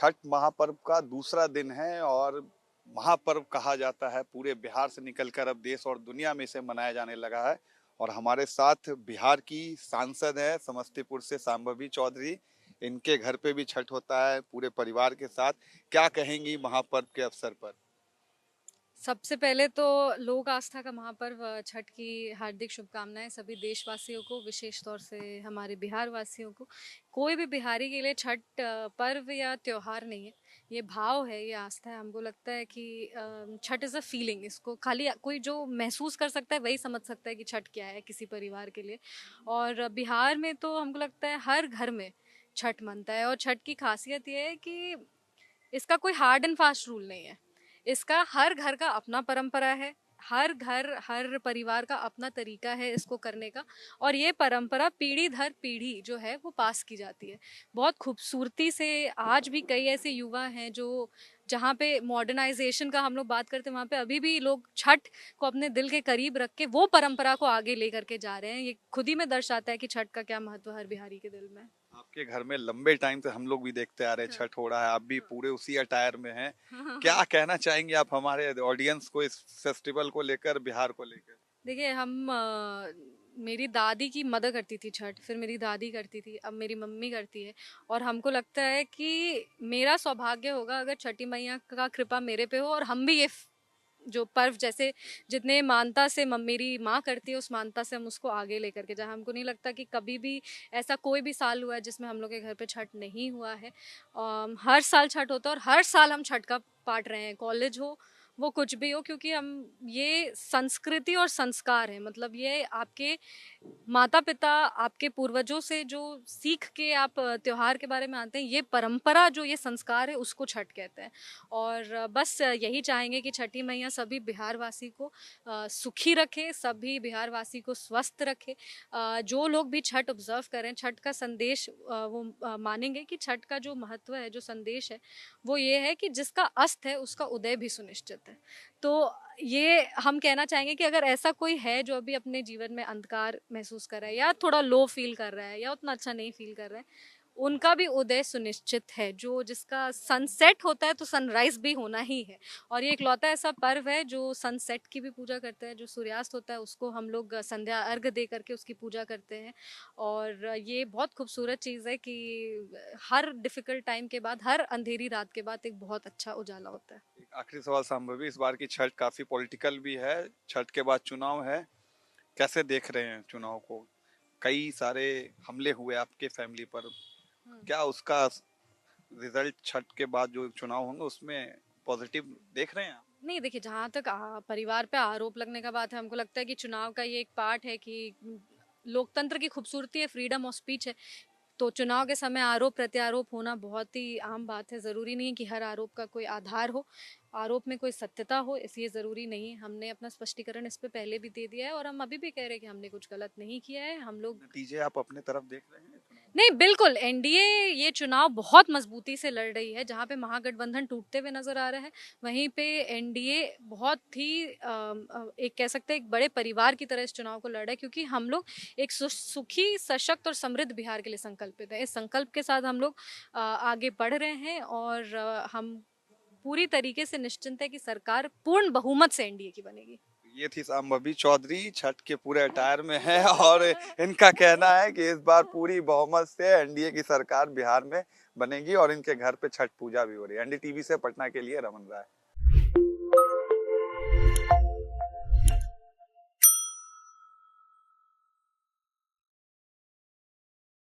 छठ महापर्व का दूसरा दिन है और महापर्व कहा जाता है। पूरे बिहार से निकलकर अब देश और दुनिया में इसे मनाया जाने लगा है। और हमारे साथ बिहार की सांसद है समस्तीपुर से शांभवी चौधरी। इनके घर पे भी छठ होता है पूरे परिवार के साथ। क्या कहेंगी महापर्व के अवसर पर? सबसे पहले तो लोक आस्था का महापर्व छठ की हार्दिक शुभकामनाएं सभी देशवासियों को, विशेष तौर से हमारे बिहार वासियों को। कोई भी बिहारी के लिए छठ पर्व या त्योहार नहीं है, ये भाव है, ये आस्था है। हमको लगता है कि छठ इज़ अ फीलिंग। इसको खाली कोई जो महसूस कर सकता है वही समझ सकता है कि छठ क्या है किसी परिवार के लिए। और बिहार में तो हमको लगता है हर घर में छठ मनता है। और छठ की खासियत ये है कि इसका कोई हार्ड एंड फास्ट रूल नहीं है। इसका हर घर का अपना परंपरा है। हर घर, हर परिवार का अपना तरीका है इसको करने का। और ये परंपरा पीढ़ी दर पीढ़ी जो है वो पास की जाती है बहुत खूबसूरती से। आज भी कई ऐसे युवा हैं जो, जहाँ पे मॉडर्नाइजेशन का हम लोग बात करते हैं, वहाँ पे अभी भी लोग छठ को अपने दिल के करीब रख के वो परंपरा को आगे लेकर के जा रहे हैं। ये खुद ही में दर्शाता है कि छठ का क्या महत्व हर बिहारी के दिल में। आपके घर में लंबे टाइम से हम लोग भी देखते आ रहे हैं हाँ, छठ हो रहा है, आप भी हाँ, पूरे उसी अटायर में हैं। हाँ, हाँ, हाँ। क्या कहना चाहेंगे आप हमारे ऑडियंस को इस फेस्टिवल को लेकर, बिहार को लेकर? देखिए, मेरी दादी की मदर करती थी छठ, फिर मेरी दादी करती थी, अब मेरी मम्मी करती है। और हमको लगता है कि मेरा सौभाग्य होगा अगर छठी मैया का कृपा मेरे पे हो और हम भी जो पर्व, जैसे जितने मानता से मेरी माँ करती है उस मानता से हम उसको आगे लेकर के जाए। हमको नहीं लगता कि कभी भी ऐसा कोई भी साल हुआ है जिसमें हम लोग के घर पे छठ नहीं हुआ है। हर साल छठ होता है और हर साल हम छठ का पार्ट रहे हैं, कॉलेज हो वो कुछ भी हो, क्योंकि हम, ये संस्कृति और संस्कार है। मतलब ये आपके माता पिता, आपके पूर्वजों से जो सीख के आप त्योहार के बारे में आते हैं, ये परंपरा जो, ये संस्कार है, उसको छठ कहते हैं। और बस यही चाहेंगे कि छठी मैया सभी बिहारवासी को सुखी रखे, सभी बिहारवासी को स्वस्थ रखे। जो लोग भी छठ ऑब्जर्व करें, छठ का संदेश वो मानेंगे कि छठ का जो महत्व है, जो संदेश है, वो ये है कि जिसका अस्त है उसका उदय भी सुनिश्चित है। तो ये हम कहना चाहेंगे कि अगर ऐसा कोई है जो अभी अपने जीवन में अंधकार महसूस कर रहा है, या थोड़ा लो फील कर रहा है, या उतना अच्छा नहीं फील कर रहा है, उनका भी उदय सुनिश्चित है। जो जिसका सनसेट होता है तो सनराइज भी होना ही है। और ये इकलौता ऐसा पर्व है जो सनसेट की भी पूजा करता है, जो सूर्यास्त होता है उसको हम लोग संध्या अर्घ दे करके उसकी पूजा करते हैं। और ये बहुत खूबसूरत चीज़ है कि हर डिफिकल्ट टाइम के बाद, हर अंधेरी रात के बाद एक बहुत अच्छा उजाला होता है। एक आखिरी सवाल शांभवी, इस बार की छठ काफी पॉलिटिकल भी है। छठ के बाद चुनाव है, कैसे देख रहे हैं चुनाव को? कई सारे हमले हुए आपके फैमिली पर, हम्म। क्या उसका रिजल्ट छठ के बाद जो चुनाव होंगे उसमें पॉजिटिव देख रहे हैं आप? नहीं, देखिए, जहाँ तक परिवार पे आरोप लगने का बात है, हमको लगता है कि चुनाव का ये एक पार्ट है कि लोकतंत्र की खूबसूरती है, फ्रीडम ऑफ स्पीच है। तो चुनाव के समय आरोप प्रत्यारोप होना बहुत ही आम बात है। ज़रूरी नहीं कि हर आरोप का कोई आधार हो, आरोप में कोई सत्यता हो, इसलिए ज़रूरी नहीं है। हमने अपना स्पष्टीकरण इस पे पहले भी दे दिया है और हम अभी भी कह रहे हैं कि हमने कुछ गलत नहीं किया है। हम लोग, नतीजे आप अपने तरफ देख रहे हैं चुनाव में? नहीं, बिल्कुल एनडीए ये चुनाव बहुत मजबूती से लड़ रही है। जहाँ पे महागठबंधन टूटते हुए नजर आ रहा है, वहीं पे एनडीए बहुत ही एक कह सकते हैं एक बड़े परिवार की तरह इस चुनाव को लड़ रहा है, क्योंकि हम लोग एक सुखी, सशक्त और समृद्ध बिहार के लिए संकल्पित है। इस संकल्प के साथ हम लोग आगे बढ़ रहे हैं। और हम पूरी तरीके से निश्चिंत है कि सरकार पूर्ण बहुमत से एनडीए की बनेगी। ये थी शांभवी चौधरी, छठ के पूरे अटायर में है और इनका कहना है कि इस बार पूरी बहुमत से एनडीए की सरकार बिहार में बनेगी और इनके घर पे छठ पूजा भी हो रही है। एनडीटीवी से पटना के लिए रमन राय।